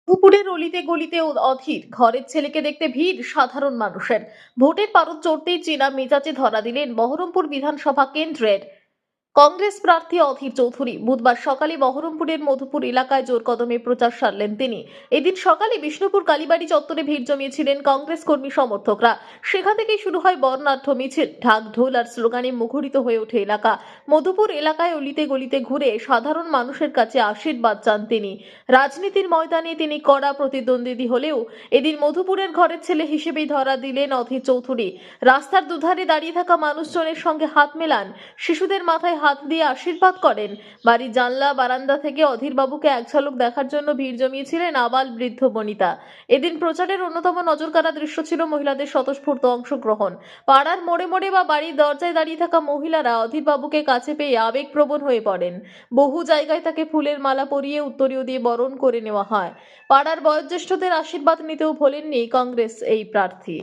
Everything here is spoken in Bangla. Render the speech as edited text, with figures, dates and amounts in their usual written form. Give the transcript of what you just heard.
পুকুরের অলিতে গলিতে অধীর ঘরের ছেলেকে দেখতে ভিড় সাধারণ মানুষের। ভোটের পারদ চড়তেই চীনা মেজাজে ধরা দিলেন বহরমপুর বিধানসভা কেন্দ্রের কংগ্রেস প্রার্থী অধীর চৌধুরী। বুধবার সকালে বহরমপুরের মধুপুর এলাকায় জোর কদমে প্রচার সারলেন তিনি। এদিন সকালে বিষ্ণুপুর কালীবাড়ি চত্বরে ভিড় জমিয়েছিলেন কংগ্রেস কর্মী সমর্থকরা। সেখান থেকেই শুরু হয় বর্ণাঢ্য মিছিল। ঢাক ঢোল আর স্লোগানে মুখরিত হয়ে ওঠে এলাকা। মধুপুর এলাকায় অলিতে গলিতে ঘুরে সাধারণ মানুষের কাছে আশীর্বাদ চান তিনি। রাজনীতির ময়দানে তিনি কড়া প্রতিদ্বন্দ্বী হলেও এদিন মধুপুরের ঘরের ছেলে হিসেবেই ধরা দিলেন অধীর চৌধুরী। রাস্তার দুধারে দাঁড়িয়ে থাকা মানুষজনের সঙ্গে হাত মেলান, শিশুদের মাথায় হাত দিয়ে আশীর্বাদ করেন। বাড়ির জানলা বারান্দা থেকে অধীর বাবুকে এক ঝলক দেখার জন্য ভিড় জমিয়েছিলেন আবাল বৃদ্ধ বনিতা। এদিন প্রচারের অন্যতম নজরকাড়া দৃশ্য ছিল মহিলাদের স্বতঃস্ফূর্ত অংশগ্রহণ। পাড়ার মোড়ে মোড়ে বা বাড়ির দরজায় দাঁড়িয়ে থাকা মহিলারা অধীর বাবুকে কাছে পেয়ে আবেগপ্রবণ হয়ে পড়েন। বহু জায়গায় তাকে ফুলের মালা পরিয়ে উত্তরীয় দিয়ে বরণ করে নেওয়া হয়। পাড়ার বয়োজ্যেষ্ঠদের আশীর্বাদ নিতেও ভোলেননি কংগ্রেস এই প্রার্থী।